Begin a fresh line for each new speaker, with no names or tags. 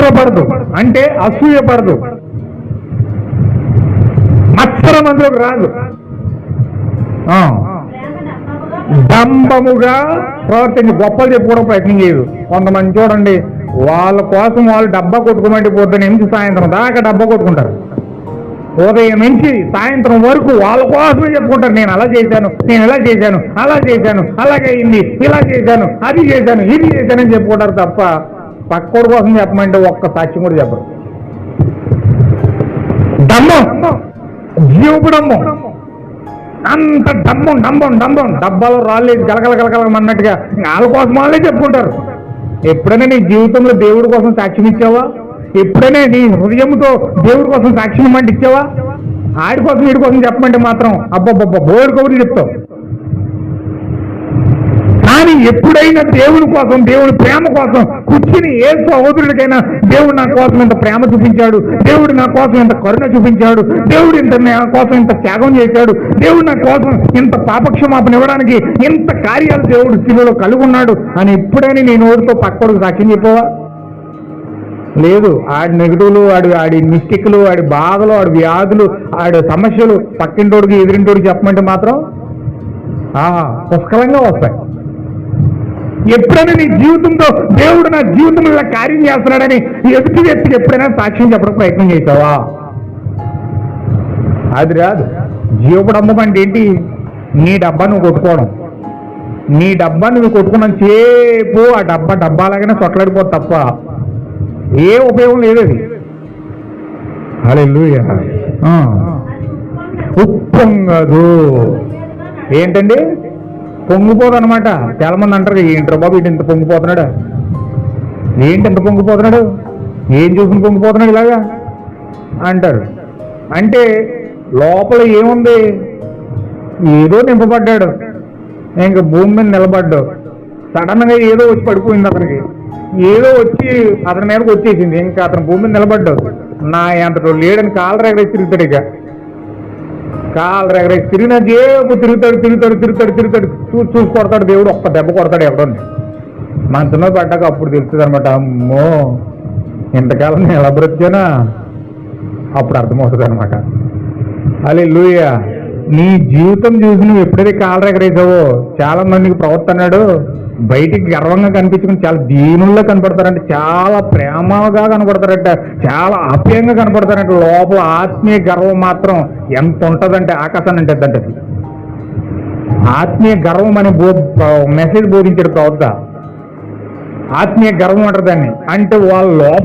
తొందరపడదు, అంటే అసూయపడదు, మత్సరం అందులోకి రాదు, డంబముగా ప్రవర్తించి గొప్పలు చెప్పుకోవడం ప్రయత్నం చేయదు. కొంతమంది చూడండి, వాళ్ళ కోసం వాళ్ళు డబ్బా కొట్టుకోమంటే పొద్దున నుంచి సాయంత్రం దాకా డబ్బా కొట్టుకుంటారు. ఉదయం నుంచి సాయంత్రం వరకు వాళ్ళ కోసమే చెప్పుకుంటారు. నేను అలా చేశాను, నేను ఇలా చేశాను, అలా చేశాను, అలాగే అయింది, ఇలా చేశాను, అది చేశాను, ఇది చేశానని చెప్పుకుంటారు తప్ప పక్కోడి కోసం చెప్పమంటే ఒక్క సాక్ష్యం కూడా చెప్పరు. డమ్మం, జీవపు డమ్మం, అంత డమ్మం డమ్మం డమ్మం, డబ్బాలో రాలేదు గలగల గలగలమన్నట్టుగా వాళ్ళ కోసం వాళ్ళే చెప్పుకుంటారు. ఎప్పుడైనా నీ జీవితంలో దేవుడి కోసం సాక్ష్యం ఇచ్చావా? ఎప్పుడైనా నీ హృదయంతో దేవుడి కోసం సాక్ష్యం ఇమ్మంటే ఇచ్చావా? ఆడి కోసం వీడి కోసం చెప్పమంటే మాత్రం అబ్బబ్బబ్బ బోర్డు కబుర్లు చెప్తావు. కానీ ఎప్పుడైనా దేవుడి కోసం, దేవుడి ప్రేమ కోసం కూర్చుని ఏ సహోదరుడికైనా దేవుడు నా కోసం ఇంత ప్రేమ చూపించాడు, దేవుడు నా కోసం ఇంత కరుణ చూపించాడు, దేవుడు నా కోసం ఇంత త్యాగం చేశాడు, దేవుడు నా కోసం ఇంత పాపక్షమాపణ ఇవ్వడానికి ఇంత కార్యాలు దేవుడు శిలువలో కలిగి ఉన్నాడు అని ఎప్పుడైనా నీ నోటితో పక్కడికి సాక్ష్యం చెప్పావా? లేదు. ఆడి నెగిటివ్లు, ఆడి మిస్టేక్లు, ఆడి బాధలు, ఆడి వ్యాధులు, ఆడి సమస్యలు పక్కింటోడికి ఎదురింటోడికి చెప్పమంటే మాత్రం పుష్కలంగా వస్తాయి. ఎప్పుడైనా నీ జీవితంతో దేవుడు నా జీవితంలో ఇలా కార్యం చేస్తున్నాడని ఎదుటి వ్యక్తికి ఎప్పుడైనా సాక్ష్యం చెప్పడం ప్రయత్నం చేశావా? అది రాదు. జీవపు డబ్బం అంటే ఏంటి? నీ డబ్బా నువ్వు కొట్టుకోవడం. నీ డబ్బా నువ్వు కొట్టుకున్నంత సేపు ఆ డబ్బాలాగానే సొట్లాడిపోదు తప్ప ఏ ఉపయోగం లేదు. అది హల్లెలూయా. ఉప్పొంగదు. ఏంటండి? పొంగిపోదు అనమాట. చాలా మంది అంటారు, ఏంట్రా బాబు ఇటు ఇంత పొంగిపోతున్నాడు, ఏంటి ఇంత పొంగిపోతున్నాడు, ఏం చూసుకుని పొంగిపోతున్నాడు ఇలాగా అంటారు. అంటే లోపల ఏముంది? ఏదో నింపబడ్డాడు, ఇంకా భూమి మీద నిలబడ్డాడు, సడన్ గా ఏదో వచ్చి పడిపోయింది అతనికి, ఏదో వచ్చి అతని మీదకి వచ్చేసింది, ఇంకా అతను భూమి మీద నిలబడ్డాడు. నా అంతటో లేడని కాలు రేగరేసి తిరుగుతాడు. ఇక కాలు రేగరేసి తిరిగిన జేబు తిరుగుతాడు, చూసి కొడతాడు దేవుడు, ఒక్క దెబ్బ కొడతాడు ఎవడని. మంచంలో పడ్డాక అప్పుడు తెలుస్తుంది అనమాట, అమ్మో ఇంతకాలం నేను ఎలా బ్రతికానా, అప్పుడు అర్థమవుతుంది అనమాట. హల్లెలూయా. నీ జీవితం చూసి నువ్వు ఎప్పుడైతే కాలు ఎగరేసావో, చాలా మందికి ప్రవర్తన్నాడు బయటికి గర్వంగా కనిపించుకుని చాలా దీనుల్లో కనపడతారంటే, చాలా ప్రేమగా కనపడతారంట, చాలా ఆప్యాయంగా కనపడతారంట. లోపల ఆత్మీయ గర్వం మాత్రం ఎంత ఉంటుందంటే ఆకాశాన్ని అంటే అది. ఆత్మీయ గర్వం అనే మెసేజ్ బోధించాడు ప్రవక్త. ఆత్మీయ గర్వం అంటారు దాన్ని. అంటే వాళ్ళ లోపల